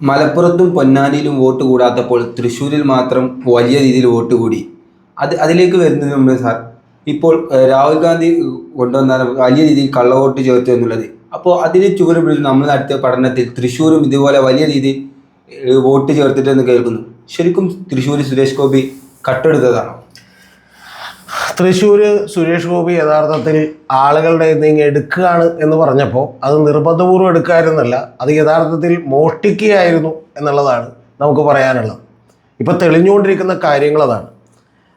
മലപ്പുറത്തും പൊന്നാനിയിലും വോട്ട് കൂടാത്തപ്പോൾ തൃശ്ശൂരിൽ മാത്രം വലിയ രീതിയിൽ വോട്ട് കൂടി. അതിലേക്ക് വരുന്നതിന് മുമ്പ് സാർ, ഇപ്പോൾ രാഹുൽ ഗാന്ധി കൊണ്ടുവന്ന വലിയ രീതിയിൽ കള്ളവോട്ട് ചേർത്തു എന്നുള്ളത്, അപ്പോൾ അതിന് ചുവട് പിടിച്ച് നമ്മൾ നടത്തിയ പഠനത്തിൽ തൃശ്ശൂരും ഇതുപോലെ വലിയ രീതിയിൽ വോട്ട് ചേർത്തിട്ടെന്ന് കേൾക്കുന്നു. ശരിക്കും തൃശ്ശൂർ സുരേഷ് ഗോപി കട്ടെടുത്തതാണോ? തൃശ്ശൂർ സുരേഷ് ഗോപി യഥാർത്ഥത്തിൽ ആളുകളുടെ എന്തെങ്കിലും എടുക്കുകയാണ് എന്ന് പറഞ്ഞപ്പോൾ അത് നിർബന്ധപൂർവ്വം എടുക്കാമായിരുന്നല്ല, അത് യഥാർത്ഥത്തിൽ മോഷ്ടിക്കുകയായിരുന്നു എന്നുള്ളതാണ് നമുക്ക് പറയാനുള്ളത്. ഇപ്പം തെളിഞ്ഞുകൊണ്ടിരിക്കുന്ന കാര്യങ്ങൾ അതാണ്.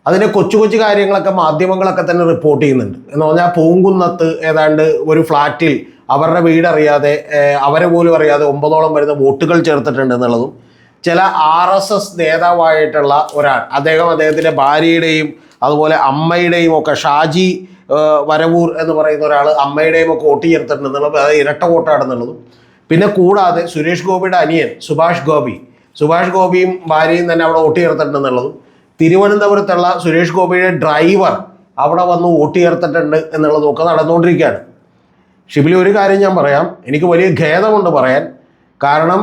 അതിൻ്റെ കൊച്ചു കൊച്ചു കാര്യങ്ങളൊക്കെ മാധ്യമങ്ങളൊക്കെ തന്നെ റിപ്പോർട്ട് ചെയ്യുന്നുണ്ട്. എന്ന് പറഞ്ഞാൽ പൂങ്കുന്നത്ത് ഏതാണ്ട് ഒരു ഫ്ലാറ്റിൽ അവരുടെ വീടറിയാതെ, അവരെ പോലും അറിയാതെ 9ഓളം വരുന്ന വോട്ടുകൾ ചേർത്തിട്ടുണ്ട് എന്നുള്ളതും, ചില RSS നേതാവായിട്ടുള്ള ഒരാൾ, അദ്ദേഹത്തിൻ്റെ ഭാര്യയുടെയും അതുപോലെ അമ്മയുടെയും ഒക്കെ, ഷാജി വരവൂർ എന്ന് പറയുന്ന ഒരാൾ അമ്മയുടെയും ഒക്കെ വോട്ട് ചേർത്തിട്ടുണ്ടെന്നുള്ളത്, അത് ഇരട്ട വോട്ടാണെന്നുള്ളതും, പിന്നെ കൂടാതെ സുരേഷ് ഗോപിയുടെ അനിയൻ സുഭാഷ് ഗോപിയും ഭാര്യയും തന്നെ അവിടെ വോട്ട് ചേർത്തിട്ടുണ്ടെന്നുള്ളതും, തിരുവനന്തപുരത്തുള്ള സുരേഷ് ഗോപിയുടെ ഡ്രൈവർ അവിടെ വന്ന് വോട്ട് ചേർത്തിട്ടുണ്ട് എന്നുള്ളതും ഒക്കെ നടന്നുകൊണ്ടിരിക്കുകയാണ്. ഷിബിലി, ഒരു കാര്യം ഞാൻ പറയാം, എനിക്ക് വലിയ ഖേദമുണ്ട് പറയാൻ. കാരണം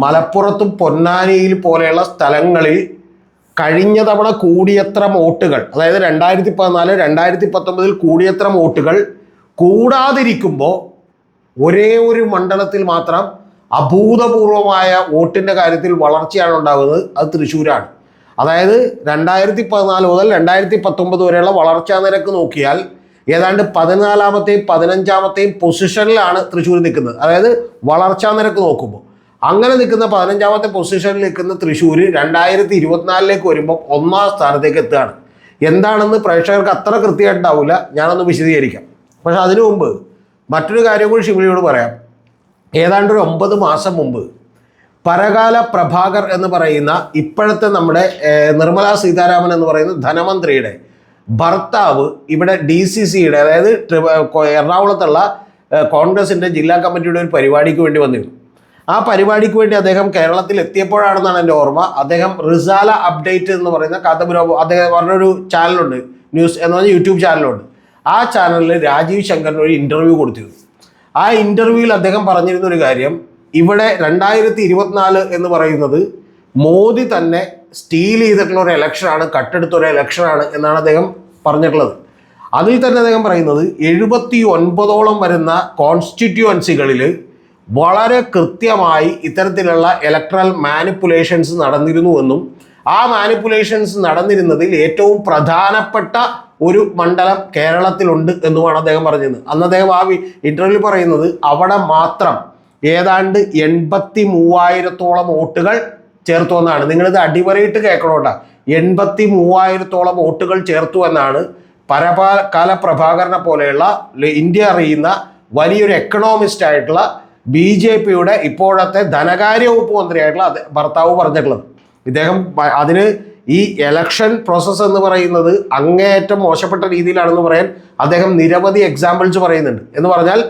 മലപ്പുറത്തും പൊന്നാനിയിൽ പോലെയുള്ള സ്ഥലങ്ങളിൽ കഴിഞ്ഞ തവണ കൂടിയത്ര വോട്ടുകൾ, അതായത് 2014, 2019 കൂടിയത്ര വോട്ടുകൾ കൂടാതിരിക്കുമ്പോൾ ഒരേ ഒരു മണ്ഡലത്തിൽ മാത്രം അഭൂതപൂർവമായ വോട്ടിൻ്റെ കാര്യത്തിൽ വളർച്ചയാണ് ഉണ്ടാകുന്നത്. അത് തൃശ്ശൂരാണ്. അതായത് 2014 മുതൽ 2019 വരെയുള്ള വളർച്ചാ നിരക്ക് നോക്കിയാൽ ഏതാണ്ട് 14ാമത്തെയും 15ാമത്തെയും പൊസിഷനിലാണ് തൃശ്ശൂർ നിൽക്കുന്നത്. അതായത് വളർച്ചാ നിരക്ക് നോക്കുമ്പോൾ അങ്ങനെ നിൽക്കുന്ന 15ാമത്തെ പൊസിഷനിൽ നിൽക്കുന്ന തൃശ്ശൂർ 2024 വരുമ്പോൾ 1ാം സ്ഥാനത്തേക്ക് എത്തുകയാണ്. എന്താണെന്ന് പ്രേക്ഷകർക്ക് അത്ര കൃത്യമായിട്ടുണ്ടാവില്ല, ഞാനൊന്ന് വിശദീകരിക്കാം. പക്ഷെ അതിനു മുമ്പ് മറ്റൊരു കാര്യം കൂടി ഷിബിലിയോട് പറയാം. ഏതാണ്ട് ഒരു 9 മാസം മുമ്പ് പരകാല പ്രഭാകർ എന്ന് പറയുന്ന ഇപ്പോഴത്തെ നമ്മുടെ നിർമ്മലാ സീതാരാമൻ എന്ന് പറയുന്ന ധനമന്ത്രിയുടെ ഭർത്താവ് ഇവിടെ DCCയുടെ, അതായത് എറണാകുളത്തുള്ള കോൺഗ്രസിൻ്റെ ജില്ലാ കമ്മിറ്റിയുടെ ഒരു പരിപാടിക്ക് വേണ്ടി വന്നിരുന്നു. ആ പരിപാടിക്ക് വേണ്ടി അദ്ദേഹം കേരളത്തിൽ എത്തിയപ്പോഴാണെന്നാണ് എൻ്റെ ഓർമ്മ. അദ്ദേഹം റിസാല അപ്ഡേറ്റ് എന്ന് പറയുന്ന അദ്ദേഹം പറഞ്ഞൊരു ചാനലുണ്ട്, ന്യൂസ് എന്ന് പറഞ്ഞ യൂട്യൂബ് ചാനലുണ്ട്. ആ ചാനലിൽ രാജീവ് ശങ്കറിന് ഒരു ഇൻ്റർവ്യൂ കൊടുത്തിരുന്നു. ആ ഇൻ്റർവ്യൂവിൽ അദ്ദേഹം പറഞ്ഞിരുന്ന ഒരു കാര്യം, ഇവിടെ 2024 എന്ന് പറയുന്നത് മോദി തന്നെ സ്റ്റീൽ ചെയ്തിട്ടുള്ള ഒരു ഇലക്ഷനാണ്, കട്ടെടുത്ത ഒരു ഇലക്ഷനാണ് എന്നാണ് അദ്ദേഹം പറഞ്ഞിട്ടുള്ളത്. അതിൽ തന്നെ അദ്ദേഹം പറയുന്നത് 79ഓളം വരുന്ന കോൺസ്റ്റിറ്റ്യുവൻസികളിൽ വളരെ കൃത്യമായി ഇത്തരത്തിലുള്ള ഇലക്ട്രൽ മാനിപ്പുലേഷൻസ് നടന്നിരുന്നുവെന്നും, ആ മാനിപ്പുലേഷൻസ് നടന്നിരുന്നതിൽ ഏറ്റവും പ്രധാനപ്പെട്ട ഒരു മണ്ഡലം കേരളത്തിലുണ്ട് എന്നുമാണ് അദ്ദേഹം പറഞ്ഞത്. അന്ന് അദ്ദേഹം ആ ഇൻ്റർവ്യൂവിൽ പറയുന്നത് അവിടെ മാത്രം ഏതാണ്ട് 83,000ഓളം വോട്ടുകൾ ചേർത്തു എന്നാണ്. നിങ്ങളിത് അടിവരയിട്ട് കേൾക്കണോട്ടാ. 83,000ഓളം വോട്ടുകൾ ചേർത്തു എന്നാണ് പരകാല പ്രഭാകരനെ പോലെയുള്ള ഇന്ത്യ അറിയുന്ന വലിയൊരു എക്കണോമിസ്റ്റ് ആയിട്ടുള്ള BJPയുടെ ഇപ്പോഴത്തെ ധനകാര്യ വകുപ്പ് മന്ത്രിയായിട്ടുള്ള ഭർത്താവ് പറഞ്ഞിട്ടുള്ളത്. ഇദ്ദേഹം അതിന് ഈ എലക്ഷൻ പ്രോസസ്സ് എന്ന് പറയുന്നത് അങ്ങേയറ്റം മോശപ്പെട്ട രീതിയിലാണെന്ന് പറയാൻ അദ്ദേഹം നിരവധി എക്സാമ്പിൾസ് പറയുന്നുണ്ട്. എന്ന് പറഞ്ഞാൽ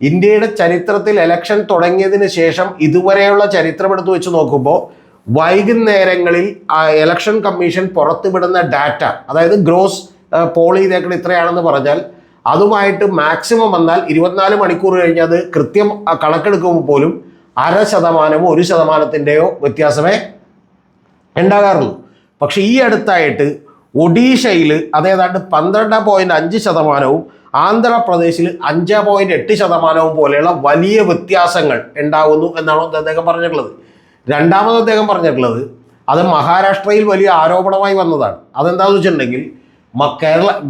ഇന്ത്യയുടെ ചരിത്രത്തിൽ എലക്ഷൻ തുടങ്ങിയതിന് ശേഷം ഇതുവരെയുള്ള ചരിത്രം എടുത്ത് വെച്ച് നോക്കുമ്പോൾ വൈകുന്നേരങ്ങളിൽ ഇലക്ഷൻ കമ്മീഷൻ പുറത്തുവിടുന്ന ഡാറ്റ, അതായത് ഗ്രോസ് പോൾ ചെയ്തേക്കുന്ന ഇത്രയാണെന്ന് പറഞ്ഞാൽ അതുമായിട്ട് മാക്സിമം വന്നാൽ 24 മണിക്കൂർ കഴിഞ്ഞ് അത് കൃത്യം കണക്കെടുക്കുമ്പോൾ പോലും 0.5%, 1%-യോ വ്യത്യാസമേ ഉണ്ടാകാറുള്ളൂ. പക്ഷെ ഈ അടുത്തായിട്ട് ഒഡീഷയിൽ അതേതാണ്ട് 12.5%, ആന്ധ്രാപ്രദേശിൽ 5.8% പോലെയുള്ള വലിയ വ്യത്യാസങ്ങൾ ഉണ്ടാകുന്നു എന്നാണ് അദ്ദേഹം പറഞ്ഞിട്ടുള്ളത്. രണ്ടാമത് അദ്ദേഹം പറഞ്ഞിട്ടുള്ളത് അത് മഹാരാഷ്ട്രയിൽ വലിയ ആരോപണമായി വന്നതാണ്. അതെന്താണെന്ന് വെച്ചിട്ടുണ്ടെങ്കിൽ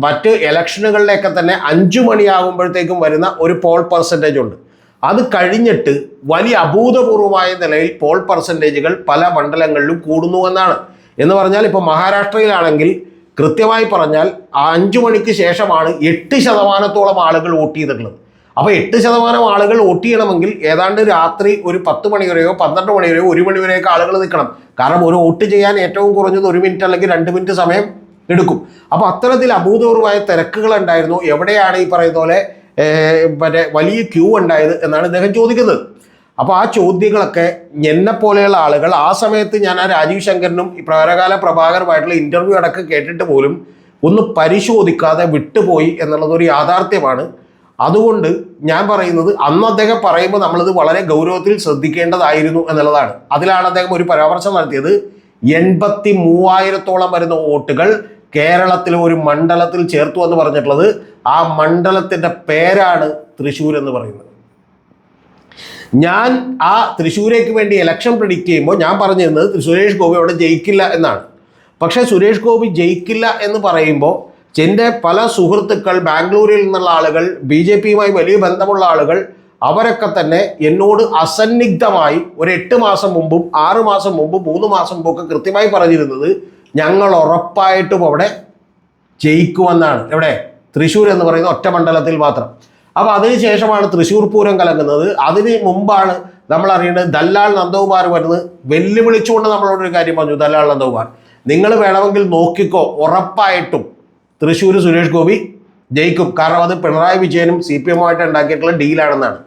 മറ്റ് ഇലക്ഷനുകളിലൊക്കെ തന്നെ 5 മണിയാകുമ്പോഴത്തേക്കും വരുന്ന ഒരു പോൾ പെർസെൻറ്റേജ് ഉണ്ട്. അത് കഴിഞ്ഞിട്ട് വലിയ അഭൂതപൂർവമായ നിലയിൽ പോൾ പെർസെൻറ്റേജുകൾ പല മണ്ഡലങ്ങളിലും കൂടുന്നു എന്നാണ്. എന്ന് പറഞ്ഞാൽ ഇപ്പോൾ മഹാരാഷ്ട്രയിലാണെങ്കിൽ കൃത്യമായി പറഞ്ഞാൽ 5 മണിക്ക് ശേഷമാണ് 8%-ഓളം ആളുകൾ വോട്ട് ചെയ്തിട്ടുള്ളത്. അപ്പോൾ 8% ആളുകൾ വോട്ട് ചെയ്യണമെങ്കിൽ ഏതാണ്ട് രാത്രി ഒരു 10 മണി വരെയോ 12 മണി വരെയോ 1 മണി വരെയൊക്കെ ആളുകൾ നിൽക്കണം. കാരണം ഒരു വോട്ട് ചെയ്യാൻ ഏറ്റവും കുറഞ്ഞത് 1 മിനിറ്റ് അല്ലെങ്കിൽ 2 മിനിറ്റ് സമയം എടുക്കും. അപ്പോൾ അത്തരത്തിൽ അഭൂതപൂർവമായ തിരക്കുകൾ ഉണ്ടായിരുന്നു. എവിടെയാണ് ഈ പറയുന്ന പോലെ വലിയ ക്യൂ ഉണ്ടായത് എന്നാണ് ഇദ്ദേഹം ചോദിക്കുന്നത്. അപ്പോൾ ആ ചോദ്യങ്ങളൊക്കെ എന്നെപ്പോലെയുള്ള ആളുകൾ ആ സമയത്ത് ഞാൻ ആ രാജീവ് ശങ്കറിനും ഈ പരകാല പ്രഭാകറുമായിട്ടുള്ള ഇൻ്റർവ്യൂ അടക്കം കേട്ടിട്ട് പോലും ഒന്ന് പരിശോധിക്കാതെ വിട്ടുപോയി എന്നുള്ളതൊരു യാഥാർത്ഥ്യമാണ്. അതുകൊണ്ട് ഞാൻ പറയുന്നത് അന്ന് അദ്ദേഹം പറയുമ്പോൾ നമ്മളിത് വളരെ ഗൗരവത്തിൽ ശ്രദ്ധിക്കേണ്ടതായിരുന്നു എന്നുള്ളതാണ്. അതിലാണ് അദ്ദേഹം ഒരു പരാമർശം നടത്തിയത്. 83,000-ഓളം വരുന്ന വോട്ടുകൾ കേരളത്തിലെ ഒരു മണ്ഡലത്തിൽ ചേർത്തു എന്ന് പറഞ്ഞിട്ടുള്ളത്. ആ മണ്ഡലത്തിൻ്റെ പേരാണ് തൃശ്ശൂർ എന്ന് പറയുന്നത്. ഞാൻ ആ തൃശ്ശൂരേക്ക് വേണ്ടി ഇലക്ഷൻ പ്രെഡിക്റ്റ് ചെയ്യുമ്പോൾ ഞാൻ പറഞ്ഞിരുന്നത് സുരേഷ് ഗോപി അവിടെ ജയിക്കില്ല എന്നാണ്. പക്ഷേ സുരേഷ് ഗോപി ജയിക്കില്ല എന്ന് പറയുമ്പോൾ എൻ്റെ പല സുഹൃത്തുക്കൾ, ബാംഗ്ലൂരിൽ നിന്നുള്ള ആളുകൾ, BJPയുമായി വലിയ ബന്ധമുള്ള ആളുകൾ, അവരൊക്കെ തന്നെ എന്നോട് അസന്നിഗ്ധമായി ഒരു 8 മാസം മുമ്പും 6 മാസം മുമ്പും 3 മാസം മുമ്പൊക്കെ കൃത്യമായി പറഞ്ഞിരുന്നത് ഞങ്ങൾ ഉറപ്പായിട്ടും അവിടെ ജയിക്കുമെന്നാണ്. എവിടെ? തൃശ്ശൂർ എന്ന് പറയുന്ന ഒറ്റ മണ്ഡലത്തിൽ മാത്രം. അപ്പോൾ അതിനുശേഷമാണ് തൃശ്ശൂർ പൂരം കലങ്ങുന്നത്. അതിന് മുമ്പാണ് നമ്മൾ അറിയേണ്ടത് ദല്ലാൽ നന്ദകുമാർ വരുന്നത് വെല്ലുവിളിച്ചുകൊണ്ട് നമ്മളോടൊരു കാര്യം പറഞ്ഞു. ദല്ലാൽ നന്ദകുമാർ, നിങ്ങൾ വേണമെങ്കിൽ നോക്കിക്കോ, ഉറപ്പായിട്ടും തൃശ്ശൂർ സുരേഷ് ഗോപി ജയിക്കും. കാരണം അത് പിണറായി വിജയനും CPM-ഉമായിട്ട് ഉണ്ടാക്കിയിട്ടുള്ള ഡീലാണെന്നാണ്.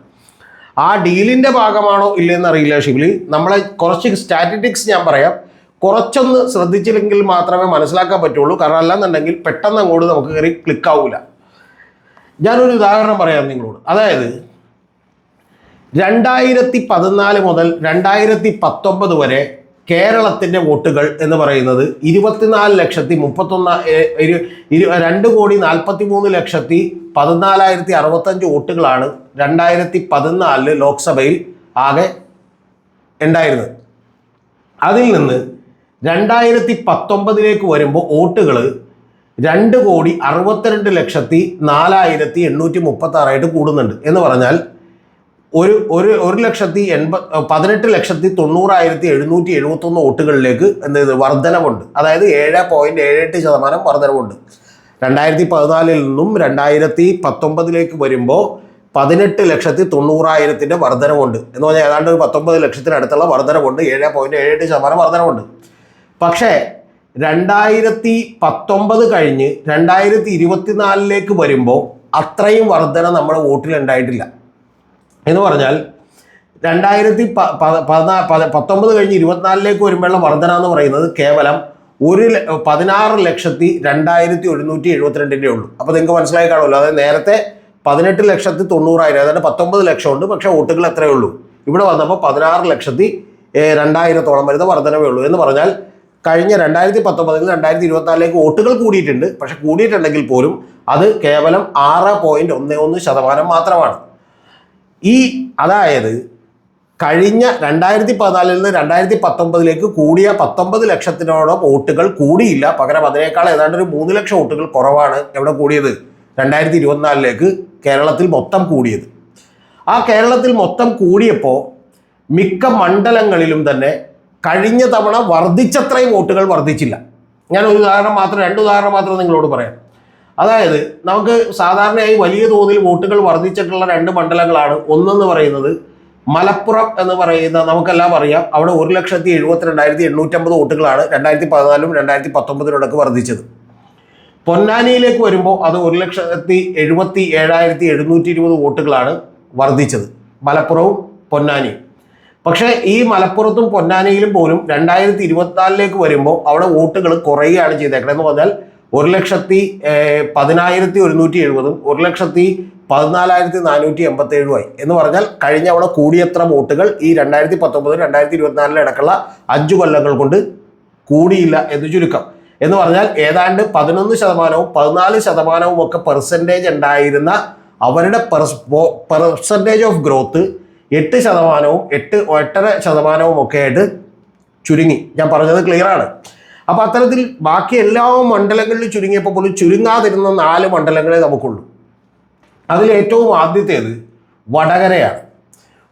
ആ ഡീലിൻ്റെ ഭാഗമാണോ ഇല്ലെന്ന് അറിയില്ല ഷിബിലി. നമ്മളെ കുറച്ച് സ്റ്റാറ്റിസ്റ്റിക്സ് ഞാൻ പറയാം. കുറച്ചൊന്ന് ശ്രദ്ധിച്ചില്ലെങ്കിൽ മാത്രമേ മനസ്സിലാക്കാൻ പറ്റുള്ളൂ. കാരണം അല്ലാന്നുണ്ടെങ്കിൽ പെട്ടെന്ന് അങ്ങോട്ട് നമുക്ക് കയറി ക്ലിക്കാവില്ല. ഞാനൊരു ഉദാഹരണം പറയാം നിങ്ങളോട്. അതായത് 2014 മുതൽ 2019 വരെ കേരളത്തിൻ്റെ വോട്ടുകൾ എന്ന് പറയുന്നത് 2,43,14,065 വോട്ടുകളാണ് 2014 ലോക്സഭയിൽ ആകെ ഉണ്ടായിരുന്നത്. അതിൽ നിന്ന് 2019 വരുമ്പോൾ വോട്ടുകൾ 2,62,04,836 കൂടുന്നുണ്ട്. എന്ന് പറഞ്ഞാൽ 18,90,771 വോട്ടുകളിലേക്ക് എന്ത് ചെയ്ത് വർധനവുണ്ട്. അതായത് 7.78% വർധനവുണ്ട്. 2014 നിന്നും 2019 വരുമ്പോൾ 18,90,000 വർധനവുണ്ട്. എന്ന് പറഞ്ഞാൽ ഏതാണ്ട് ഒരു 19 ലക്ഷത്തിനടുത്തുള്ള വർധനവുണ്ട്. 7.78% വർധനവുണ്ട്. പക്ഷേ 2019 കഴിഞ്ഞ് 2024 വരുമ്പോൾ അത്രയും വർധന നമ്മുടെ വോട്ടിൽ ഉണ്ടായിട്ടില്ല. എന്ന് പറഞ്ഞാൽ 2019 കഴിഞ്ഞ് 24 വരുമ്പോഴുള്ള വർധന എന്ന് പറയുന്നത് കേവലം 16,02,172 ഉള്ളൂ. അപ്പോൾ നിങ്ങൾക്ക് മനസ്സിലായി കാണുമല്ലോ. അതായത് നേരത്തെ 18,90,000, അതായത് 19 ലക്ഷം ഉണ്ട്. പക്ഷേ വോട്ടുകൾ എത്രയേ ഉള്ളൂ? ഇവിടെ വന്നപ്പോൾ 16,02,000 വരുന്ന വർധനവേ ഉള്ളൂ. എന്ന് പറഞ്ഞാൽ കഴിഞ്ഞ 2019 2024 വോട്ടുകൾ കൂടിയിട്ടുണ്ട്. പക്ഷെ കൂടിയിട്ടുണ്ടെങ്കിൽ പോലും അത് കേവലം 6.11% മാത്രമാണ്. അതായത് കഴിഞ്ഞ 2014 നിന്ന് 2019 കൂടിയ 19 ലക്ഷത്തിനോളം വോട്ടുകൾ കൂടിയില്ല. പകരം അതിനേക്കാൾ ഏതാണ്ട് ഒരു 3 ലക്ഷം വോട്ടുകൾ കുറവാണ് എവിടെ കൂടിയത്? 2024 കേരളത്തിൽ മൊത്തം കൂടിയത്. ആ കേരളത്തിൽ മൊത്തം കൂടിയപ്പോൾ മിക്ക മണ്ഡലങ്ങളിലും തന്നെ കഴിഞ്ഞ തവണ വർദ്ധിച്ചത്രയും വോട്ടുകൾ വർദ്ധിച്ചില്ല. ഞാൻ ഒരു ഉദാഹരണം മാത്രം, 2 ഉദാഹരണം മാത്രം നിങ്ങളോട് പറയാം. അതായത് നമുക്ക് സാധാരണയായി വലിയ തോതിൽ വോട്ടുകൾ വർദ്ധിച്ചിട്ടുള്ള 2 മണ്ഡലങ്ങളാണ്. ഒന്നെന്ന് പറയുന്നത് മലപ്പുറം എന്ന് പറയുന്ന നമുക്കെല്ലാം അറിയാം. അവിടെ 1,72,850 വോട്ടുകളാണ് 2014 2019 വർദ്ധിച്ചത്. പൊന്നാനിയിലേക്ക് വരുമ്പോൾ അത് 1,77,720 വോട്ടുകളാണ് വർദ്ധിച്ചത്, മലപ്പുറവും പൊന്നാനിയും. പക്ഷേ ഈ മലപ്പുറത്തും പൊന്നാനിയിലും പോലും 2024 വരുമ്പോൾ അവിടെ വോട്ടുകൾ കുറയുകയാണ് ചെയ്തേക്കുന്നത്. എന്ന് പറഞ്ഞാൽ 1,10,1170 1,14,487 എന്ന് പറഞ്ഞാൽ കഴിഞ്ഞ അവിടെ കൂടിയത്ര വോട്ടുകൾ ഈ 2019 2024 അടക്കമുള്ള 5 കൊല്ലങ്ങൾ കൊണ്ട് കൂടിയില്ല എന്ന് ചുരുക്കം. എന്ന് പറഞ്ഞാൽ ഏതാണ്ട് 11%, 14% ഒക്കെ പെർസെൻറ്റേജ് ഉണ്ടായിരുന്ന അവരുടെ പെർസെൻറ്റേജ് ഓഫ് ഗ്രോത്ത് 8%, 8.5% ഒക്കെ ആയിട്ട് ചുരുങ്ങി. ഞാൻ പറഞ്ഞത് ക്ലിയർ ആണ്. അപ്പോൾ അത്തരത്തിൽ ബാക്കി എല്ലാ മണ്ഡലങ്ങളിലും ചുരുങ്ങിയപ്പോൾ പോലും ചുരുങ്ങാതിരുന്ന 4 മണ്ഡലങ്ങളെ നമുക്കുള്ളൂ. അതിൽ ഏറ്റവും ആദ്യത്തേത് വടകരയാണ്.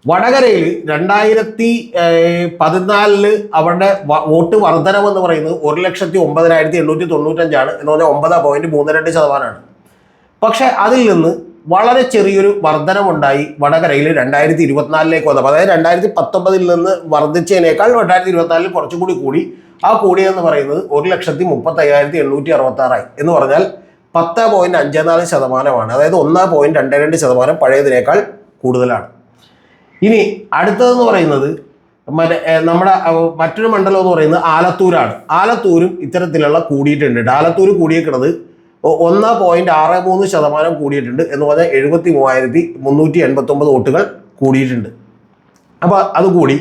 വടകരയിൽ 2014 അവരുടെ വോട്ട് വർധനമെന്ന് പറയുന്നത് 1,09,895 എന്ന് പറഞ്ഞാൽ 9.32%. പക്ഷേ അതിൽ നിന്ന് വളരെ ചെറിയൊരു വർധനമുണ്ടായി വടകരയിൽ 2024 വന്നപ്പോൾ. അതായത് 2019 നിന്ന് വർദ്ധിച്ചതിനേക്കാൾ 2024 കുറച്ചും കൂടി. ആ കൂടിയെന്ന് പറയുന്നത് 1,35,866 എന്ന് പറഞ്ഞാൽ 10.54%. അതായത് 1.22% പഴയതിനേക്കാൾ കൂടുതലാണ്. ഇനി അടുത്തതെന്ന് പറയുന്നത് നമ്മുടെ മറ്റൊരു മണ്ഡലം എന്ന് പറയുന്നത് ആലത്തൂരാണ്. ആലത്തൂരും ഇത്തരത്തിലുള്ള കൂടിയിട്ടുണ്ട്. ആലത്തൂർ കൂടിയേക്കുന്നത് 1.63% കൂടിയിട്ടുണ്ട് എന്ന് പറഞ്ഞാൽ 73,389 വോട്ടുകൾ കൂടിയിട്ടുണ്ട്. അപ്പോൾ അത് കൂടി.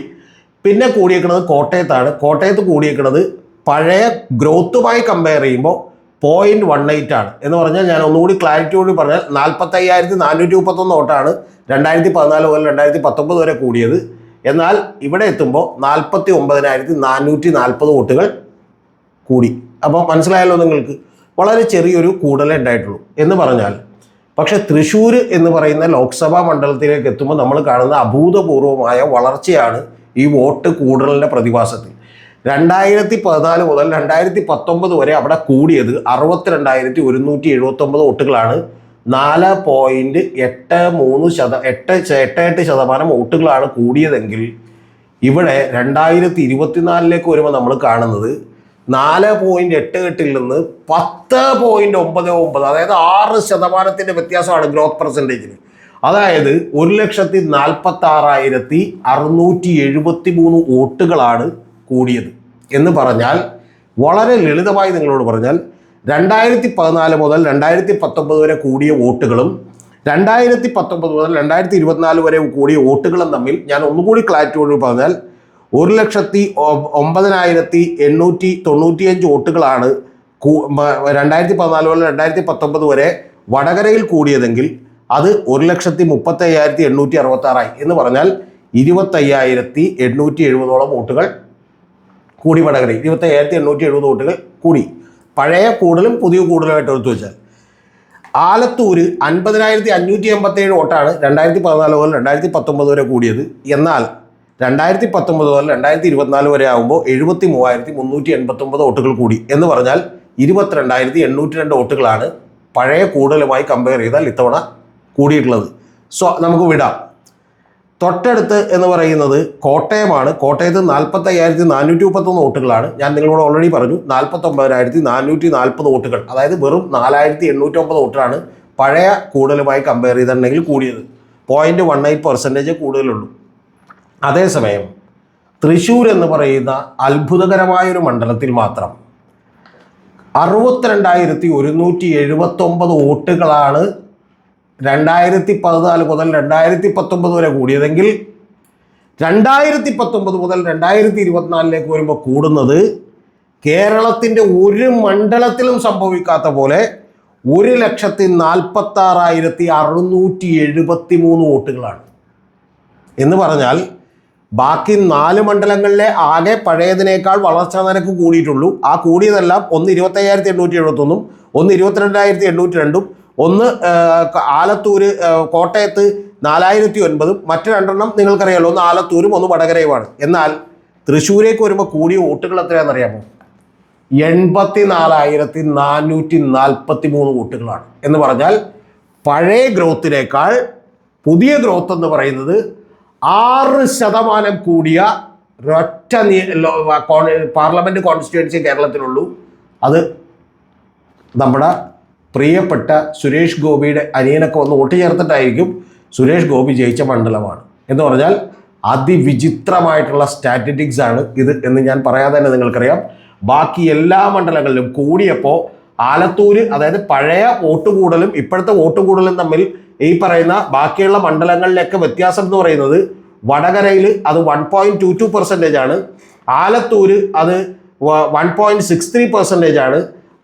പിന്നെ കൂടിയേക്കുന്നത് കോട്ടയത്താണ്. കോട്ടയത്ത് കൂടിയേക്കുന്നത് പഴയ ഗ്രോത്തുമായി കമ്പയർ ചെയ്യുമ്പോൾ 0.18 ആണ്. എന്ന് പറഞ്ഞാൽ ഞാൻ ഒന്നുകൂടി ക്ലാരിറ്റിയോട് പറഞ്ഞാൽ 45,431 വോട്ടാണ് 2014 മുതൽ 2019 വരെ കൂടിയത്. എന്നാൽ ഇവിടെ എത്തുമ്പോൾ 49,440 വോട്ടുകൾ കൂടി. അപ്പോൾ മനസ്സിലായല്ലോ നിങ്ങൾക്ക്, വളരെ ചെറിയൊരു കൂടലേ ഉണ്ടായിട്ടുള്ളൂ എന്ന് പറഞ്ഞാൽ. പക്ഷെ തൃശ്ശൂർ എന്ന് പറയുന്ന ലോക്സഭാ മണ്ഡലത്തിലേക്ക് എത്തുമ്പോൾ നമ്മൾ കാണുന്ന അഭൂതപൂർവമായ വളർച്ചയാണ് ഈ വോട്ട് കൂടലിൻ്റെ പ്രതിഭാസത്തിൽ. 2014 മുതൽ 2019 വരെ അവിടെ കൂടിയത് 62,179 വോട്ടുകളാണ്. 4.83% വോട്ടുകളാണ് കൂടിയതെങ്കിൽ ഇവിടെ 2024 വരുമ്പോൾ നമ്മൾ കാണുന്നത് 4.88 നിന്ന് 10.99, അതായത് 6% വ്യത്യാസമാണ് ഗ്രോത്ത് പെർസെൻറ്റേജിന്. അതായത് 1,46,673 വോട്ടുകളാണ് കൂടിയത് എന്ന് പറഞ്ഞാൽ, വളരെ ലളിതമായി നിങ്ങളോട് പറഞ്ഞാൽ 2014 മുതൽ 2019 വരെ കൂടിയ വോട്ടുകളും 2019 മുതൽ 2024 വരെ കൂടിയ വോട്ടുകളും തമ്മിൽ ഞാൻ ഒന്നുകൂടി ക്ലാരിറ്റിയോട് പറഞ്ഞാൽ 1,09,895 വോട്ടുകളാണ് 2014 മുതൽ 2019 വരെ വടകരയിൽ കൂടിയതെങ്കിൽ അത് 1,35,866 എന്ന് പറഞ്ഞാൽ 25,870 വോട്ടുകൾ കൂടി. വടകരയിൽ 25,870 വോട്ടുകൾ കൂടി. പഴയ കൂടുതലും പുതിയ കൂടുതലുമായിട്ട് എടുത്തു വെച്ചാൽ. ആലത്തൂര് 50,587 വോട്ടാണ് 2014 മുതൽ 2019 വരെ കൂടിയത്. എന്നാൽ 2019 മുതൽ 2024 വരെ ആകുമ്പോൾ 73,389 വോട്ടുകൾ കൂടി. എന്ന് പറഞ്ഞാൽ 22,802 വോട്ടുകളാണ് പഴയ കൂടുതലുമായി കമ്പയർ ചെയ്താൽ ഇത്തവണ കൂടിയിട്ടുള്ളത്. നമുക്ക് വിടാം. തൊട്ടടുത്ത് എന്ന് പറയുന്നത് കോട്ടയമാണ്. കോട്ടയത്ത് 45,431 വോട്ടുകളാണ്. ഞാൻ നിങ്ങളോട് ഓൾറെഡി പറഞ്ഞു 49,440 വോട്ടുകൾ, അതായത് വെറും 4,809 വോട്ടാണ് പഴയ കൂടുതലുമായി കമ്പയർ ചെയ്തിട്ടുണ്ടെങ്കിൽ കൂടിയത്. 0.18% കൂടുതലുള്ളൂ. അതേസമയം തൃശ്ശൂർ എന്ന് പറയുന്ന അത്ഭുതകരമായൊരു മണ്ഡലത്തിൽ മാത്രം 62,179 വോട്ടുകളാണ് 2014 മുതൽ 2019 വരെ കൂടിയതെങ്കിൽ 2019 മുതൽ 2024 വരുമ്പോൾ കൂടുന്നത് കേരളത്തിൻ്റെ ഒരു മണ്ഡലത്തിലും സംഭവിക്കാത്ത പോലെ 1,46,673 വോട്ടുകളാണ്. എന്ന് പറഞ്ഞാൽ ബാക്കി 4 മണ്ഡലങ്ങളിലെ ആകെ പഴയതിനേക്കാൾ വളർച്ചാ നിരക്ക് കൂടിയിട്ടുള്ളൂ. ആ കൂടിയതെല്ലാം ഒന്ന് 25,871, ഒന്ന് 22,802, ഒന്ന് ആലത്തൂര് കോട്ടയത്ത് 4,009, മറ്റ് 2 നിങ്ങൾക്കറിയാമല്ലോ, ഒന്ന് ആലത്തൂരും ഒന്ന് വടകരയുമാണ്. എന്നാൽ തൃശ്ശൂരേക്ക് വരുമ്പോൾ കൂടിയ വോട്ടുകൾ എത്രയാണെന്നറിയാമോ? 84,443 വോട്ടുകളാണ്. എന്ന് പറഞ്ഞാൽ പഴയ ഗ്രോത്തിനേക്കാൾ പുതിയ ഗ്രോത്ത് എന്ന് പറയുന്നത് 6% കൂടിയ ഒറ്റ പാർലമെൻറ്റ് കോൺസ്റ്റിറ്റ്യുവൻസി കേരളത്തിലുള്ളൂ. അത് നമ്മുടെ പ്രിയപ്പെട്ട സുരേഷ് ഗോപിയുടെ അനിയനൊക്കെ വന്ന് വോട്ട് ചേർത്തിട്ടായിരിക്കും സുരേഷ് ഗോപി ജയിച്ച മണ്ഡലമാണ്. എന്ന് പറഞ്ഞാൽ അതിവിചിത്രമായിട്ടുള്ള സ്റ്റാറ്റിസ്റ്റിക്സ് ആണ് ഇത് എന്ന് ഞാൻ പറയാതെ തന്നെ നിങ്ങൾക്കറിയാം. ബാക്കി എല്ലാ മണ്ഡലങ്ങളിലും കൂടിയപ്പോൾ ആലത്തൂര്, അതായത് പഴയ വോട്ട് കൂടലും ഇപ്പോഴത്തെ വോട്ട് കൂടലും തമ്മിൽ ഈ പറയുന്ന ബാക്കിയുള്ള മണ്ഡലങ്ങളിലൊക്കെ വ്യത്യാസം എന്ന് പറയുന്നത് വടകരയിൽ അത് 1.22% ആണ്, ആലത്തൂര് അത് 1.63% ആണ്.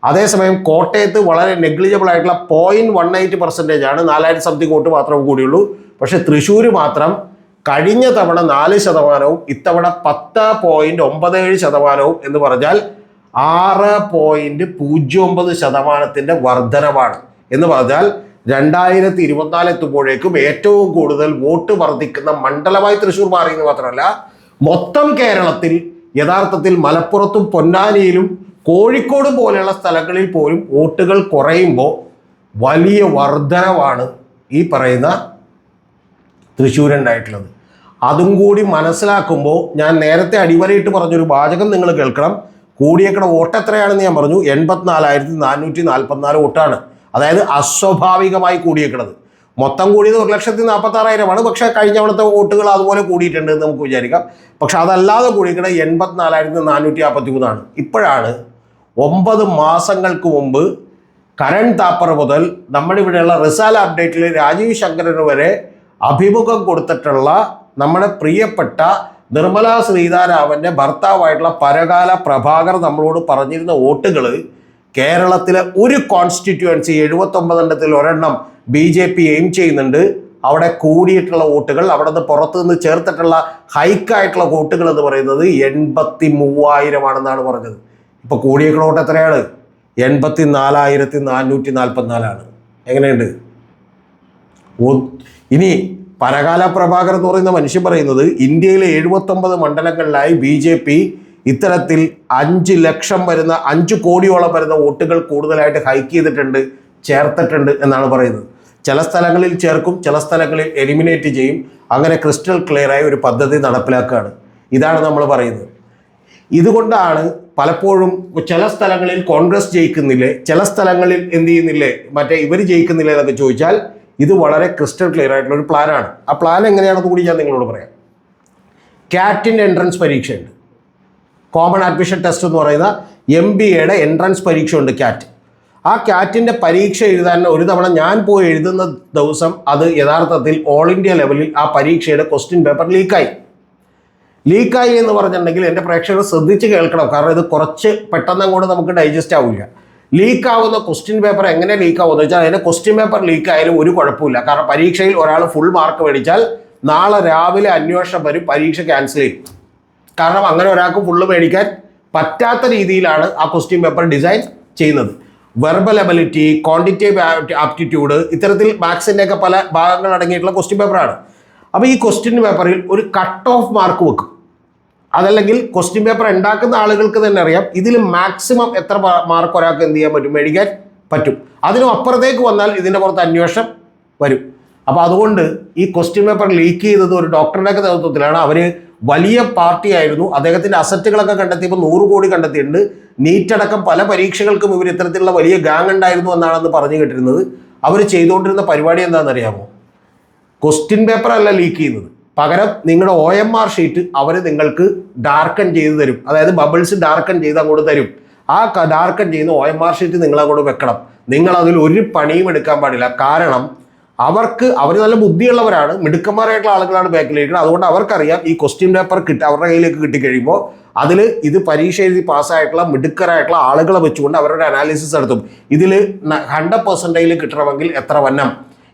അതേസമയം കോട്ടയത്ത് വളരെ നെഗ്ലിജിബിൾ ആയിട്ടുള്ള 0.18% ആണ്, 4,000 സംതിങ് വോട്ട് മാത്രമേ കൂടിയുള്ളൂ. പക്ഷെ തൃശ്ശൂർ മാത്രം കഴിഞ്ഞ തവണ 4%, ഇത്തവണ 10.97% എന്ന് പറഞ്ഞാൽ 6.09% വർധനവാണ്. എന്ന് പറഞ്ഞാൽ 2024 എത്തുമ്പോഴേക്കും ഏറ്റവും കൂടുതൽ വോട്ട് വർദ്ധിക്കുന്ന മണ്ഡലമായി തൃശ്ശൂർ മാറിയെന്ന് മാത്രമല്ല, മൊത്തം കേരളത്തിൽ യഥാർത്ഥത്തിൽ മലപ്പുറത്തും പൊന്നാനിയിലും കോഴിക്കോടും പോലെയുള്ള സ്ഥലങ്ങളിൽ പോലും വോട്ടുകൾ കുറയുമ്പോൾ വലിയ വർധനവാണ് ഈ പറയുന്ന തൃശ്ശൂരുണ്ടായിട്ടുള്ളത്. അതും കൂടി മനസ്സിലാക്കുമ്പോൾ ഞാൻ നേരത്തെ അടിവരയിട്ട് പറഞ്ഞൊരു വാചകം നിങ്ങൾ കേൾക്കണം. കൂടിയേക്കണ വോട്ട് എത്രയാണെന്ന് ഞാൻ പറഞ്ഞു, 84,444 വോട്ടാണ്. അതായത് അസ്വാഭാവികമായി കൂടിയേക്കണത്. മൊത്തം കൂടിയത് 1,46,000 പക്ഷേ കഴിഞ്ഞ തവണത്തെ വോട്ടുകൾ അതുപോലെ കൂടിയിട്ടുണ്ട് എന്ന് നമുക്ക് വിചാരിക്കാം. പക്ഷെ അതല്ലാതെ കൂടിയേക്കണത് 84,453 ഇപ്പോഴാണ് 9 മാസങ്ങൾക്ക് മുമ്പ് കരൺ താപ്പർ മുതൽ നമ്മുടെ ഇവിടെയുള്ള റിസാല അപ്ഡേറ്റിൽ രാജീവ് ശങ്കറിന് വരെ അഭിമുഖം കൊടുത്തിട്ടുള്ള നമ്മുടെ പ്രിയപ്പെട്ട നിർമ്മല സീതാരാമൻ്റെ ഭർത്താവായിട്ടുള്ള പരകാല പ്രഭാകർ നമ്മളോട് പറഞ്ഞിരുന്ന വോട്ടുകൾ കേരളത്തിലെ ഒരു കോൺസ്റ്റിറ്റ്യുവൻസി 79 എണ്ണത്തിൽ ഒരെണ്ണം BJP എയിം ചെയ്യുന്നുണ്ട്. അവിടെ കൂടിയിട്ടുള്ള വോട്ടുകൾ, അവിടെ നിന്ന് പുറത്തു നിന്ന് ചേർത്തിട്ടുള്ള ഹൈക്കായിട്ടുള്ള വോട്ടുകൾ എന്ന് പറയുന്നത് 83,000 ആണെന്നാണ് പറഞ്ഞത്. ഇപ്പോൾ കൂടിയേക്കുന്ന വോട്ട് എത്രയാണ്? 84,444. എങ്ങനെയുണ്ട്? ഇനി പരകാല പ്രഭാകർ എന്ന് പറയുന്ന മനുഷ്യൻ പറയുന്നത് ഇന്ത്യയിലെ 79 മണ്ഡലങ്ങളിലായി BJP ഇത്തരത്തിൽ 5 ലക്ഷം വരുന്ന 5 കോടിയോളം വരുന്ന വോട്ടുകൾ കൂടുതലായിട്ട് ഹൈക്ക് ചെയ്തിട്ടുണ്ട്, ചേർത്തിട്ടുണ്ട് എന്നാണ് പറയുന്നത്. ചില സ്ഥലങ്ങളിൽ ചേർക്കും, ചില സ്ഥലങ്ങളിൽ എലിമിനേറ്റ് ചെയ്യും. അങ്ങനെ ക്രിസ്റ്റൽ ക്ലിയറായ ഒരു പദ്ധതി നടപ്പിലാക്കുകയാണ്. ഇതാണ് നമ്മൾ പറയുന്നത്. ഇതുകൊണ്ടാണ് പലപ്പോഴും ചില സ്ഥലങ്ങളിൽ കോൺഗ്രസ് ജയിക്കുന്നില്ലേ, ചില സ്ഥലങ്ങളിൽ എന്ത് ചെയ്യുന്നില്ലേ, മറ്റേ ഇവർ ജയിക്കുന്നില്ലേ എന്നൊക്കെ ചോദിച്ചാൽ ഇത് വളരെ ക്രിസ്റ്റൽ ക്ലിയർ ആയിട്ടുള്ള ഒരു പ്ലാനാണ്. ആ പ്ലാൻ എങ്ങനെയാണെന്ന് കൂടി ഞാൻ നിങ്ങളോട് പറയാം. കാറ്റിൻ്റെ എൻട്രൻസ് പരീക്ഷയുണ്ട്, കോമൺ അഡ്മിഷൻ ടെസ്റ്റ് എന്ന് പറയുന്ന MBAയുടെ എൻട്രൻസ് പരീക്ഷ ഉണ്ട് കാറ്റ്. ആ കാറ്റിൻ്റെ പരീക്ഷ എഴുതാൻ ഒരു തവണ ഞാൻ പോയി എഴുതുന്ന ദിവസം അത് യഥാർത്ഥത്തിൽ ഓൾ ഇന്ത്യ ലെവലിൽ ആ പരീക്ഷയുടെ ക്വസ്റ്റ്യൻ പേപ്പർ ലീക്കായി എന്ന് പറഞ്ഞിട്ടുണ്ടെങ്കിൽ എൻ്റെ പ്രേക്ഷകർ ശ്രദ്ധിച്ച് കേൾക്കണം. കാരണം ഇത് കുറച്ച് പെട്ടെന്ന് അങ്ങോട്ട് നമുക്ക് ഡൈജസ്റ്റ് ആവില്ല. ലീക്കാവുന്ന ക്വസ്റ്റ്യൻ പേപ്പർ എങ്ങനെ ലീക്കാവുമെന്ന് വെച്ചാൽ അതിൻ്റെ ക്വസ്റ്റ്യൻ പേപ്പർ ലീക്കായാലും ഒരു കുഴപ്പമില്ല. കാരണം പരീക്ഷയിൽ ഒരാൾ ഫുൾ മാർക്ക് മേടിച്ചാൽ നാളെ രാവിലെ അന്വേഷണം വരും, പരീക്ഷ ക്യാൻസൽ ചെയ്യും. കാരണം അങ്ങനെ ഒരാൾക്ക് ഫുള്ള് മേടിക്കാൻ പറ്റാത്ത രീതിയിലാണ് ആ ക്വസ്റ്റ്യൻ പേപ്പർ ഡിസൈൻ ചെയ്യുന്നത്. വെർബൽ എബിലിറ്റി, ക്വാണ്ടിറ്റേറ്റീവ് ആപ്റ്റിറ്റ്യൂഡ്, ഇത്തരത്തിൽ മാത്സിൻ്റെയൊക്കെ പല ഭാഗങ്ങൾ അടങ്ങിയിട്ടുള്ള ക്വസ്റ്റ്യൻ പേപ്പറാണ്. അപ്പോൾ ഈ ക്വസ്റ്റ്യൻ പേപ്പറിൽ ഒരു കട്ട് ഓഫ് മാർക്ക് വെക്കും. അതല്ലെങ്കിൽ ക്വസ്റ്റ്യൻ പേപ്പർ ഉണ്ടാക്കുന്ന ആളുകൾക്ക് തന്നെ അറിയാം ഇതിൽ മാക്സിമം എത്ര മാർക്ക് ഒരാൾക്ക് എന്ത് ചെയ്യാൻ പറ്റും, മേടിക്കാൻ പറ്റും. അതിനും അപ്പുറത്തേക്ക് വന്നാൽ ഇതിൻ്റെ പുറത്ത് അന്വേഷണം വരും. അപ്പോൾ അതുകൊണ്ട് ഈ ക്വസ്റ്റ്യൻ പേപ്പർ ലീക്ക് ചെയ്തത് ഒരു ഡോക്ടറുടെയൊക്കെ നേതൃത്വത്തിലാണ്. അവർ വലിയ പാർട്ടിയായിരുന്നു. അദ്ദേഹത്തിൻ്റെ അസറ്റുകളൊക്കെ കണ്ടെത്തിയപ്പോൾ 100 കോടി കണ്ടെത്തിയിട്ടുണ്ട്. നീറ്റടക്കം പല പരീക്ഷകൾക്കും ഇവർ ഇത്തരത്തിലുള്ള വലിയ ഗാങ് ഉണ്ടായിരുന്നു എന്നാണെന്ന് പറഞ്ഞു കേട്ടിരുന്നത്. അവർ ചെയ്തുകൊണ്ടിരുന്ന പരിപാടി എന്താണെന്നറിയാമോ? ക്വസ്റ്റ്യൻ പേപ്പർ അല്ല ലീക്ക് ചെയ്യുന്നത്, പകരം നിങ്ങളുടെ OMR ഷീറ്റ് അവർ നിങ്ങൾക്ക് ഡാർക്കൺ ചെയ്ത് തരും. അതായത് ബബിൾസ് ഡാർക്കൺ ചെയ്ത് അങ്ങോട്ട് തരും. ആ ഡാർക്കൺ ചെയ്യുന്ന OMR ഷീറ്റ് നിങ്ങൾ അങ്ങോട്ട് വെക്കണം. നിങ്ങൾ അതിൽ ഒരു പണിയും എടുക്കാൻ പാടില്ല. കാരണം അവർ നല്ല ബുദ്ധിയുള്ളവരാണ്, മിടുക്കന്മാരായിട്ടുള്ള ആളുകളാണ് ബാക്കിലിരിക്കുന്നത്. അതുകൊണ്ട് അവർക്കറിയാം ഈ ക്വസ്റ്റ്യൻ പേപ്പർ അവരുടെ കയ്യിലേക്ക് കിട്ടിക്കഴിയുമ്പോൾ അതിൽ ഇത് പരീക്ഷ എഴുതി പാസ്സായിട്ടുള്ള മിടുക്കരായിട്ടുള്ള ആളുകളെ വെച്ചുകൊണ്ട് അവരുടെ അനാലിസിസ് നടത്തും. ഇതിൽ 100% കിട്ടണമെങ്കിൽ എത്ര വന്നം,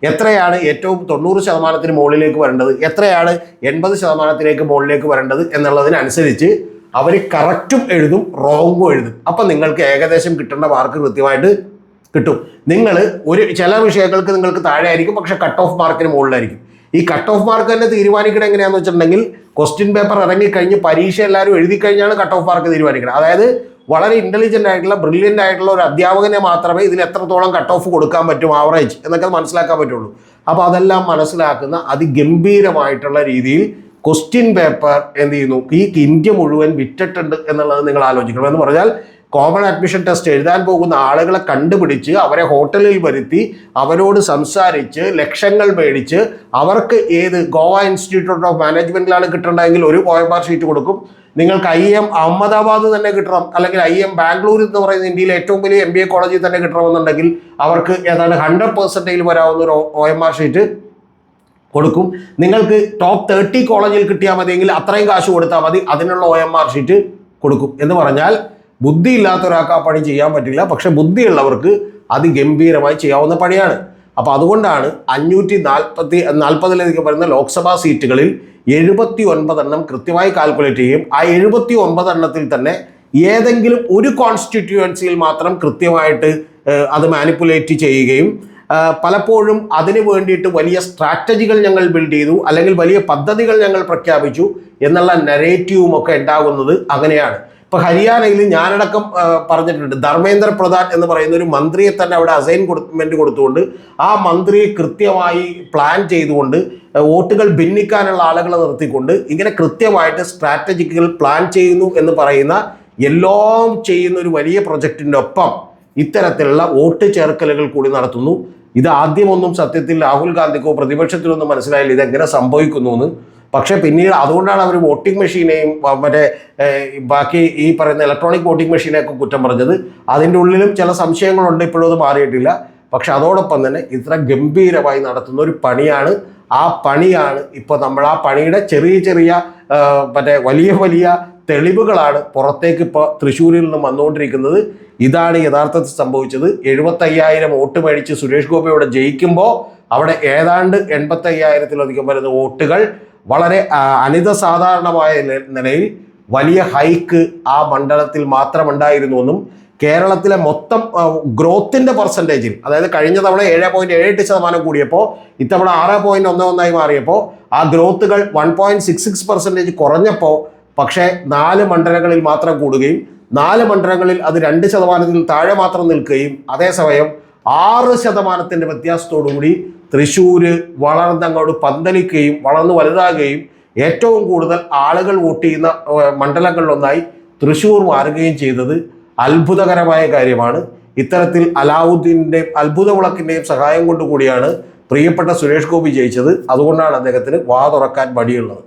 എത്രയാണ് ഏറ്റവും 90% മുകളിലേക്ക് വരേണ്ടത്, എത്രയാണ് 80% മുകളിലേക്ക് വരേണ്ടത് എന്നുള്ളതിനനുസരിച്ച് അവർ കറക്റ്റും എഴുതും, റോങ്ങും എഴുതും. അപ്പം നിങ്ങൾക്ക് ഏകദേശം കിട്ടേണ്ട മാർക്ക് കൃത്യമായിട്ട് കിട്ടും. നിങ്ങൾ ചില വിഷയങ്ങൾക്ക് നിങ്ങൾക്ക് താഴെ ആയിരിക്കും, പക്ഷെ കട്ട് ഓഫ് മാർക്കിന് മുകളിലായിരിക്കും. ഈ കട്ട് ഓഫ് മാർക്ക് തന്നെ തീരുമാനിക്കണം എങ്ങനെയാണെന്ന് വെച്ചിട്ടുണ്ടെങ്കിൽ ക്വസ്റ്റ്യൻ പേപ്പർ ഇറങ്ങിക്കഴിഞ്ഞ് പരീക്ഷ എല്ലാവരും എഴുതി കഴിഞ്ഞാണ് കട്ട് ഓഫ് മാർക്ക് തീരുമാനിക്കണം. അതായത് വളരെ ഇൻ്റലിജൻ്റ് ആയിട്ടുള്ള ബ്രില്യൻ്റ് ആയിട്ടുള്ള ഒരു അധ്യാപകനെ മാത്രമേ ഇതിൽ എത്രത്തോളം കട്ട് ഓഫ് കൊടുക്കാൻ പറ്റും, ആവറേജ് എന്നൊക്കെ മനസ്സിലാക്കാൻ പറ്റുള്ളൂ. അപ്പോൾ അതെല്ലാം മനസ്സിലാക്കുന്ന അതിഗംഭീരമായിട്ടുള്ള രീതിയിൽ ക്വസ്റ്റ്യൻ പേപ്പർ എന്ത് ചെയ്യുന്നു, ഈ ഇന്ത്യ മുഴുവൻ വിറ്റിട്ടുണ്ട് എന്നുള്ളത് നിങ്ങൾ ആലോചിക്കണം. എന്ന് പറഞ്ഞാൽ കോമൺ അഡ്മിഷൻ ടെസ്റ്റ് എഴുതാൻ പോകുന്ന ആളുകളെ കണ്ടുപിടിച്ച് അവരെ ഹോട്ടലിൽ വരുത്തി അവരോട് സംസാരിച്ച് ലക്ഷങ്ങൾ മേടിച്ച് അവർക്ക് ഗോവ ഇൻസ്റ്റിറ്റ്യൂട്ട് ഓഫ് മാനേജ്മെൻറ്റിലാണ് കിട്ടേണ്ടതെങ്കിൽ ഒരു OMR ഷീറ്റ് കൊടുക്കും. നിങ്ങൾക്ക് IIM അഹമ്മദാബാദ് തന്നെ കിട്ടണം, അല്ലെങ്കിൽ IIM ബാംഗ്ലൂർ എന്ന് പറയുന്ന ഇന്ത്യയിലെ ഏറ്റവും വലിയ MBA കോളേജിൽ തന്നെ കിട്ടണമെന്നുണ്ടെങ്കിൽ അവർക്ക് ഏതാണ്ട് 100% വരാവുന്ന ഒരു OMR ഷീറ്റ് കൊടുക്കും. നിങ്ങൾക്ക് ടോപ്പ് 30 കോളേജിൽ കിട്ടിയാൽ മതിയെങ്കിൽ അത്രയും കാശ് കൊടുത്താൽ മതി, അതിനുള്ള OMR ഷീറ്റ് കൊടുക്കും. എന്ന് പറഞ്ഞാൽ ബുദ്ധിയില്ലാത്ത ഒരാൾക്ക് ആ പണി ചെയ്യാൻ പറ്റില്ല, പക്ഷെ ബുദ്ധിയുള്ളവർക്ക് അതിഗംഭീരമായി ചെയ്യാവുന്ന പണിയാണ്. അപ്പോൾ അതുകൊണ്ടാണ് 540 വരുന്ന ലോക്സഭാ സീറ്റുകളിൽ 79 എണ്ണം കൃത്യമായി കാൽക്കുലേറ്റ് ചെയ്യും. ആ 79 എണ്ണത്തിൽ തന്നെ ഏതെങ്കിലും ഒരു കോൺസ്റ്റിറ്റ്യുവൻസിയിൽ മാത്രം കൃത്യമായിട്ട് അത് മാനിപ്പുലേറ്റ് ചെയ്യുകയും പലപ്പോഴും അതിനു വേണ്ടിയിട്ട് വലിയ സ്ട്രാറ്റജികൾ ഞങ്ങൾ ബിൽഡ് ചെയ്തു, അല്ലെങ്കിൽ വലിയ പദ്ധതികൾ ഞങ്ങൾ പ്രഖ്യാപിച്ചു എന്നുള്ള നരേറ്റീവും ഒക്കെ ഉണ്ടാകുന്നത് അങ്ങനെയാണ്. ഇപ്പോൾ ഹരിയാനയിൽ ഞാനടക്കം പറഞ്ഞിട്ടുണ്ട്, ധർമ്മേന്ദ്ര പ്രധാൻ എന്ന് പറയുന്ന ഒരു മന്ത്രിയെ തന്നെ അവിടെ അസൈൻമെൻറ്റ് കൊടുത്തുകൊണ്ട് ആ മന്ത്രിയെ കൃത്യമായി പ്ലാൻ ചെയ്തുകൊണ്ട് വോട്ടുകൾ ഭിന്നിക്കാനുള്ള ആളുകളെ നിർത്തിക്കൊണ്ട് ഇങ്ങനെ കൃത്യമായിട്ട് സ്ട്രാറ്റജിക്കൽ പ്ലാൻ ചെയ്യുന്നു എന്ന് പറയുന്ന എല്ലാം ചെയ്യുന്ന ഒരു വലിയ പ്രൊജക്റ്റിൻ്റെ ഒപ്പം ഇത്തരത്തിലുള്ള വോട്ട് ചേർക്കലുകൾ കൂടി നടത്തുന്നു. ഇത് ആദ്യമൊന്നും സത്യത്തിൽ രാഹുൽ ഗാന്ധിക്കോ പ്രതിപക്ഷത്തിനൊന്നും മനസ്സിലായില്ല ഇതെങ്ങനെ സംഭവിക്കുന്നു എന്ന്. പക്ഷേ പിന്നീട് അതുകൊണ്ടാണ് അവർ വോട്ടിംഗ് മെഷീനെയും മറ്റേ ബാക്കി ഈ പറയുന്ന ഇലക്ട്രോണിക് വോട്ടിംഗ് മെഷീനെയൊക്കെ കുറ്റം പറഞ്ഞത്. അതിൻ്റെ ഉള്ളിലും ചില സംശയങ്ങളുണ്ട്, ഇപ്പോഴും അത് മാറിയിട്ടില്ല. പക്ഷെ അതോടൊപ്പം തന്നെ ഇത്ര ഗംഭീരമായി നടത്തുന്ന ഒരു പണിയാണ്. ആ പണിയാണ് ഇപ്പോൾ നമ്മൾ ആ പണിയുടെ ചെറിയ ചെറിയ മറ്റേ വലിയ വലിയ തെളിവുകളാണ് പുറത്തേക്ക് ഇപ്പോൾ തൃശ്ശൂരിൽ നിന്നും വന്നുകൊണ്ടിരിക്കുന്നത്. ഇതാണ് യഥാർത്ഥത്തിൽ സംഭവിച്ചത്. 75,000 വോട്ട് മേടിച്ച് സുരേഷ് ഗോപിയോടെ ജയിക്കുമ്പോൾ അവിടെ ഏതാണ്ട് 85,000-ലധികം വരുന്ന വോട്ടുകൾ വളരെ അനിതസാധാരണമായ നിലയിൽ വലിയ ഹൈക്ക് ആ മണ്ഡലത്തിൽ മാത്രമുണ്ടായിരുന്നുവെന്നും കേരളത്തിലെ മൊത്തം ഗ്രോത്തിൻ്റെ പെർസെൻറ്റേജിൽ, അതായത് കഴിഞ്ഞ തവണ 7.78% കൂടിയപ്പോൾ ഇത്തവണ 6.11 മാറിയപ്പോൾ ആ ഗ്രോത്തുകൾ 1.66% കുറഞ്ഞപ്പോൾ പക്ഷേ 4 മണ്ഡലങ്ങളിൽ മാത്രം കൂടുകയും 4 മണ്ഡലങ്ങളിൽ അത് 2% താഴെ മാത്രം നിൽക്കുകയും അതേസമയം 6% വ്യത്യാസത്തോടുകൂടി തൃശ്ശൂര് വളർന്നങ്ങോട്ട് പന്തലിക്കുകയും വളർന്നു വലുതാകുകയും ഏറ്റവും കൂടുതൽ ആളുകൾ വോട്ട് ചെയ്യുന്ന മണ്ഡലങ്ങളിലൊന്നായി തൃശ്ശൂർ മാറുകയും ചെയ്തത് അത്ഭുതകരമായ കാര്യമാണ്. ഇത്തരത്തിൽ അലാവുദ്ദീൻ്റെയും അത്ഭുത വിളക്കിൻ്റെയും സഹായം കൊണ്ടുകൂടിയാണ് പ്രിയപ്പെട്ട സുരേഷ് ഗോപി ജയിച്ചത്. അതുകൊണ്ടാണ് അദ്ദേഹത്തിന് വാ തുറക്കാൻ മടിയുള്ളത്.